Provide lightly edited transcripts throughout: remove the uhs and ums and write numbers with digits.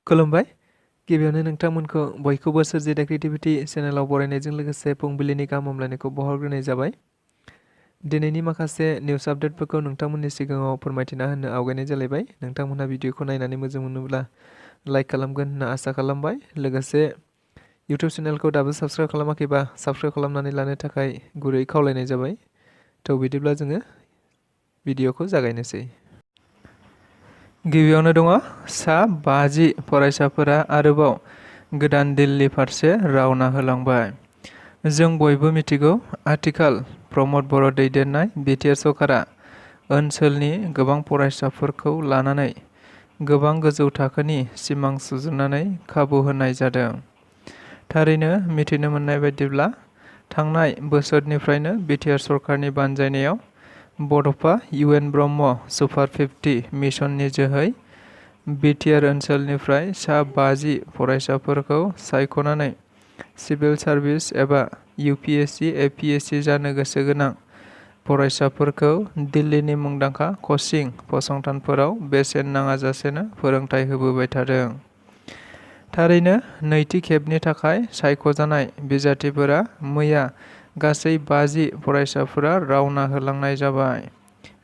खुलुमबाय गिबियावनो नोंथांमोनखौ बयखौबो सोरजि द क्रिएटिविटी चेनेलाव बरायनायजों लोगोसे फुंबिलिनि गाहाम हामलायनायखौ बावहरग्रोनाय जाबाय। दिनैनि माखासे निउस आपडेटफोरखौ नोंथांमोननि सिगाङाव फोरमायथिना होनो आवगायनाय जालायबाय। नोंथांमोनहा भिडिअखौ नायनानै मोजां मोनोब्ला लाइक खालामगोन होनना आसा खालामबाय। लोगोसे इउट्युब चेनेलखौ दाबो साबस्क्राइब खालामाखैबा साबस्क्राइब खालामनानै लानो थाखाय गुरै खावलायनाय जाबाय। थ' बिदिब्ला जोङो भिडिअखौ जागायनोसै। गिबियावनो दङ सा 50 फरायसाफोरा आरोबाव गोदान दिल्ली फारसे रावना होलांबाय। जों बयबो मिथिगौ आथिखाल प्रमद बर' दैदेननाय बिटिआर सरकारा ओनसोलनि गोबां फरायसाफोरखौ लानानै गोबां गोजौ थाखोनि सिमां सुजुनानै खाबु होनाय जादों। थारैनो मिथिनो मोननाय बायदिब्ला थांनाय बोसोरनिफ्रायनो बिटिआर सरकारनि बानजायनायाव बड'फा UN ब्रह्म सुपार 50 मिशननि जोहै बिटिआर ओनसोलनिफ्राय सा 50 फरायसाफोरखौ सायख'नानै सिभिल सार्भिस एबा UPSC APSC जानो गोसो गोनां फरायसाफोरखौ दिल्लीनि मुंदांखा कचिं फसंथानफोराव बेसेन नाङाजासेनो फोरोंथाय होबोबाय थादों। थारैनो नैथि खेबनि थाखाय सायख'जानाय बिजाथिफोरा मैया गासै 50 फरायसाफोरा रावना होलांनाय जाबाय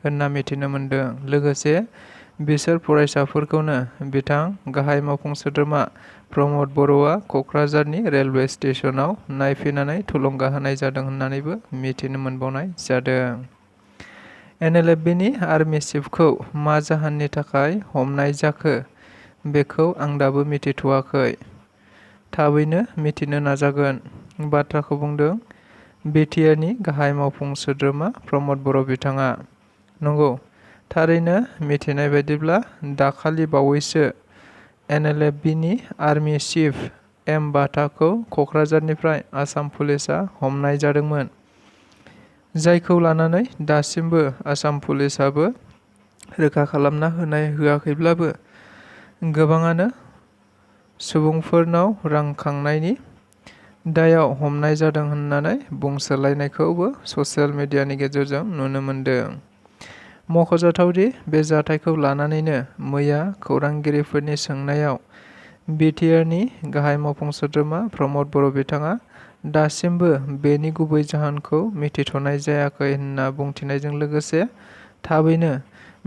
होनना मिथिनो मोन्दों। लोगोसे बिसोर फरायसाफोरखौनो बिथां गाहाय मावफुं सोद्रोमा प्रमद बर'आ क'क्राझारनि रेलवे स्टेशनाव नायफैनानै थुलुंगा होनाय जादों होननानैबो मिथिनो मोनबावनाय जादों। NLFBनि आर्मि चिफखौ मा जाहोननि थाखाय हमनाय जाखो बेखौ आं दाबो मिथिथ'वाखै। थाबैनो मिथिनो नाजागोन। बाथ्राखौ बुंदों बिटिआरनि गाहाय मावफुं सोद्रोमा प्रमद बर' बिथाङा। नंगौ, थारैनो मिथिनाय बायदिब्ला दाखालि बावैसो NLFBनि आर्मि चिफ M बाथाखौ क'क्राझारनिफ्राय आसाम पुलिसआ हमनाय जादोंमोन, जायखौ लानानै दासिमबो आसाम पुलिसआबो रोखा खालामना होआखैब्लाबो गोबाङानो सुबुंफोरनाव रां खांनायनि दायाव हमनाय जादों होननानै बुंसोलायनायखौबो ससियेल मिडियानि गेजेरजों नुनो मोन्दों। मख'जाथावदि बे जाथायखौ लानानैनो मैया खौरांगिरिफोरनि सोंनायाव बिटिआरनि गाहाय मावफुं सोद्रोमा प्रमद बर' बिथाङा दासिमबो बेनि गुबै जाहोनखौ मिथिथ'नाय जायाखै होनना बुंथिनायजों लोगोसे थाबैनो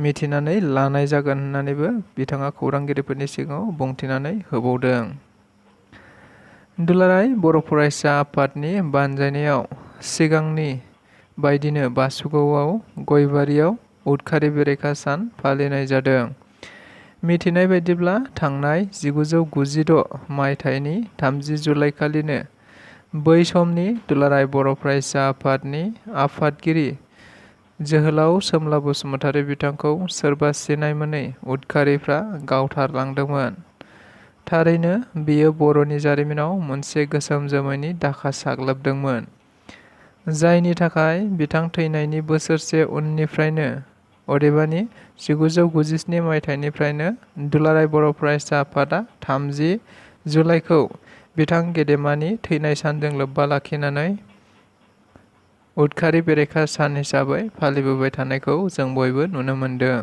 मिथिनानै लानाय जागोन होननानैबो बिथाङा खौरांगिरिफोरनि सिगाङाव बुंथिनानै होबावदों। दुलाराय बर' फरायसा आफादनि बानजायनायाव सिगांनि बायदिनो बासुगावआव गयबारियाव उदखारि बेरेखा सान फालिनाय जादों। मिथिनाय बायदिब्ला थांनाय 1996 मायथाइनि 30 जुलाइखालिनो बै समनि दुलाराय बर' फरायसा आफादनि आफादगिरि जोहोलाव सोमला बसुमतारी बिथांखौ सोरबा सिनाय मोनै उदखारिफ्रा गावथारलांदोंमोन। थारैनो बेयो बर'नि जारिमिनाव मोनसे गोसोम जोमैनि दाखा साग्लोबदोंमोन, जायनि थाखाय बिथां थैनायनि बोसोरसे उननिफ्रायनो अदेबानि 1997 मायथाइनिफ्रायनो दुलाराय बर' फरायसा आफादा 30 जुलाइखौ बिथां गेदेमानि थैनाय सानजों लोब्बा लाखिनानै उदखारि बेरेखा सान हिसाबै फालिबोबाय थानायखौ जों बयबो नुनो मोन्दों।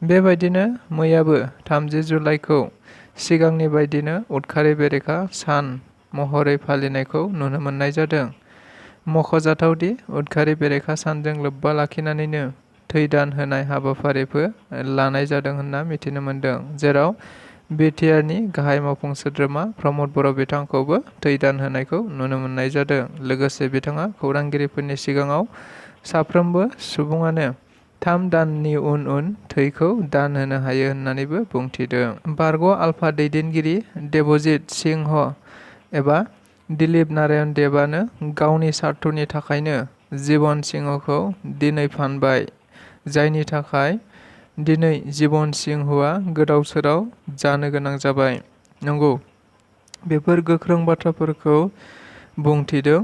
बेबायदिनो मैयाबो 30 जुलाइखौ सिगांनि बायदिनो उदखारि बेरेखा सान महरै फालिनायखौ नुनो मोननाय जादों। मख'जाथावदि उदखारि बेरेखा सानजों लोब्बा लाखिनानैनो थै दान होनाय हाबाफारिबो लानाय जादों होनना मिथिनो मोन्दों, जेराव बिटिआरनि गाहाय मावफुं सोद्रोमा प्रमद बर' बिथांखौबो थै दान होनायखौ नुनो मोननाय जादों। लोगोसे बिथाङा खौरांगिरिफोरनि सिगाङाव साफ्रोमबो सुबुङानो 3 दाननि उन थैखौ दान होनो हायो होननानैबो बुंथिदों। बारग' आलफा दैदेनगिरि देबजित सिंह एबा दिलीप नारायण देबआनो गावनि सार्थनि थाखायनो जीवन सिंहखौ दिनै फानबाय, जायनि थाखाय दिनै जीवन सिंहआ गोदाव सोराव जानो गोनां जाबाय। नंगौ, बेफोर गोख्रों बाथ्राफोरखौ बुंथिदों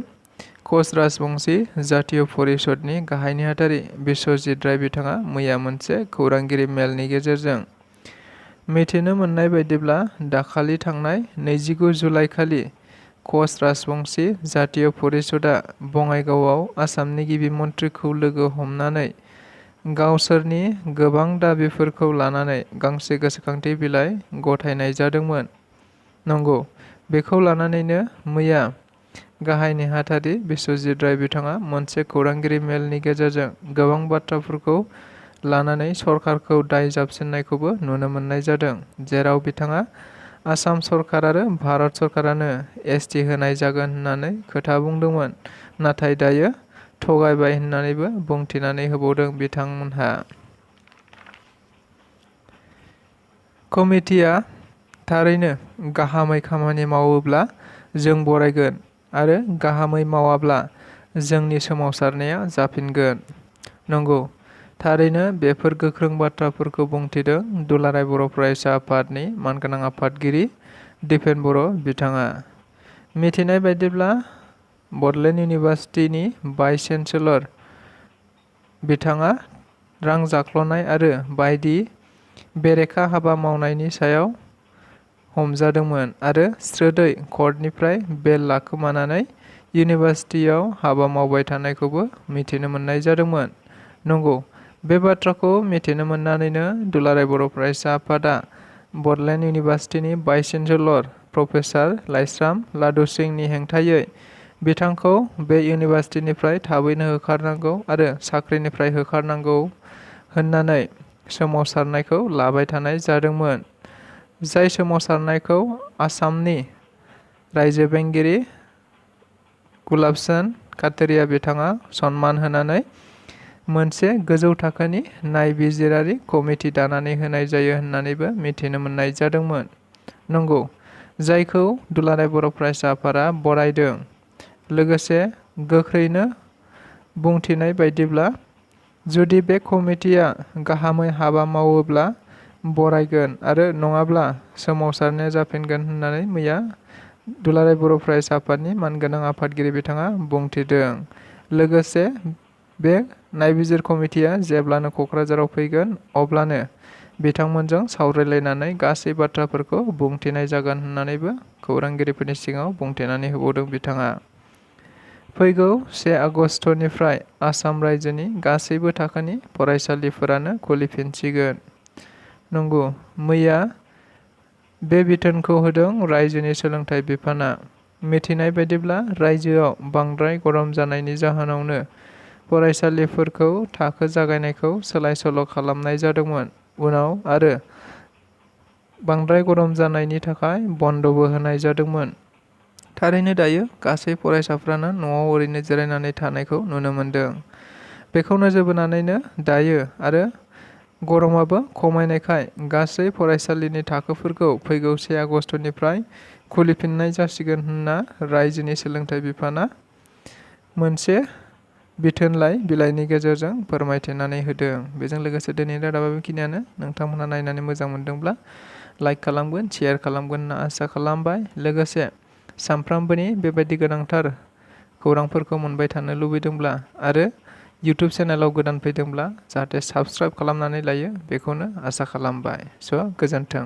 कच राजबंशी जातीय परिषदनि गाहाय नेहाथारि बिस्वजित राय बिथाङा मैया मोनसे खौरांगिरि मेलनि गेजेरजों। मिथिनो मोननाय बायदिब्ला दाखालि थांनाय 29 जुलाइखालि कच राजबंशी जातीय परिषदआ बङाइगावआव आसामनि गिबि मन्थ्रिखौ लोगो हमनानै गावसोरनि गोबां दाबिफोरखौ लानानै गांसे गोसोखांथि बिलाइ गथायनाय जादोंमोन। नंगौ, बेखौ लानानैनो मैया गाहाय नेहाथारि बिस्वजित राय बिथाङा मोनसे खौरांगिरि मेलनि गेजेरजों गोबां बाथ्राफोरखौ लानानै सरकारखौ दाय जाबसिननायखौबो नुनो मोननाय जादों, जेराव बिथाङा आसाम सरकार आरो भारत सरकारानो एसटि होनाय जागोन होननानै खोथा बुंदोंमोन, नाथाय दायो थगायबाय होननानैबो बुंथिनानै होबावदों बिथांमोनहा। कमिटिआ थारैनो गाहामै खामानि मावोब्ला जों बरायगोन आरो गाहामै मावाब्ला जोंनि सोमावसारनाया जाफिनगोन। नंगौ, थारैनो बेफोर गोख्रों बाथ्राफोरखौ बुंथिदों दुलाराय बर' फरायसा आफादनि मानगोनां आफादगिरि दिपेन बर' बिथाङा। मिथिनाय बायदिब्ला बड'लेण्ड इउनिभार्सिटिनि भाइस चेन्सेलर बिथाङा रां जाख्ल'नाय आरो बायदि बेरेखा हाबा मावनायनि सायाव हमजादोंमोन आरो स्रोदै कर्टनिफ्राय बेल लाखोमानानै इउनिभार्सिटियाव हाबा मावबाय थानायखौबो मिथिनो मोननाय जादोंमोन। नंगौ, बे बाथ्राखौ मिथिनो मोननानैनो दुलाराय बर' फरायसा आफादा Bodoland इउनिभार्सिटिनि vice chancellor professor Laishram लादु सिंहनि हेंथायै बिथांखौ बे इउनिभार्सिटिनिफ्राय थाबैनो होखारनांगौ आरो साख्रिनिफ्राय होखारनांगौ होननानै सोमावसारनायखौ लाबाय थानाय जादोंमोन, जाय सोमावसारनायखौ आसामनि रायजो बेंगिरि गुलाबचन्द काटारिया बिथाङा सनमान होनानै मोनसे गोजौ थाखोनि नायबिजिरारि कमिटि दानानै होनाय जायो होननानैबो मिथिनो मोननाय जादोंमोन। नंगौ, जायखौ दुलाराय बर' फरायसा आफादा बरायदों। लोगोसे गोख्रैनो बुंथिनाय बायदिब्ला जुदि बे कमिटिआ गाहामै हाबा मावोब्ला बरायगोन आरो नङाब्ला सोमावसारनाया जाफिनगोन होननानै मैया दुलाराय बर' फरायसा आफादनि मानगोनां आफादगिरि बिथाङा बुंथिदों। लोगोसे बे नायबिजिर कमिटिआ जेब्लानो क'क्राझाराव फैगोन अब्लानो बिथांमोनजों सावरायलायनानै गासै बाथ्राफोरखौ बुंथिनाय जागोन होननानैबो खौरांगिरिफोरनि सिगाङाव बुंथिनानै होबावदों बिथाङा। फैगौ 1 आगस्टनिफ्राय आसाम रायजोनि गासैबो थाखोनि फरायसालिफोरानो खुलिफिनसिगोन। नंगौ, मैया बे बिथोनखौ होदों रायजोनि सोलोंथाइ बिफाना। मिथिनाय बायदिब्ला रायजोआव बांद्राय गरम जानायनि जाहोनावनो फरायसालिफोरखौ थाखो जागायनायखौ सोलाय-सोल' खालामनाय जादोंमोन, उनाव आरो बांद्राय गरम जानायनि थाखाय बन्दबो होनाय जादोंमोन। थारैनो दायो गासै फरायसाफ्रानो न'आव ओरैनो जिरायनानै थानायखौ नुनो मोनदों। बेखौ नोजोर बोनानैनो दायो आरो गरमाबो खमायनायखाय गासै फरायसालिनि थाखोफोरखौ फैगौ 1 आगस्टनिफ्राय खुलिफिननाय जासिगोन होनना रायजोनि सोलोंथाइ बिफाना मोनसे बिथोनलाइ बिलाइनि गेजेरजों फोरमायथिनानै होदों। बेजों लोगोसे दिनैनि रादाबा बेखिनियानो। नोंथांमोनहा नायनानै मोजां मोनदोंब्ला लाइक खालामगोन, शेयार खालामगोन होनना आसा खालामबाय। लोगोसे सानफ्रामबोनि बेबायदि गोनांथार खौरांफोरखौ मोनबाय थानो लुबैदोंब्ला आरो इउटुब चेनेलाव गोदान फैदोंब्ला जाहाथे साबस्क्राइब खालामनानै लायो बेखौनो आसा खालामबाय। स' गोजोन्थों।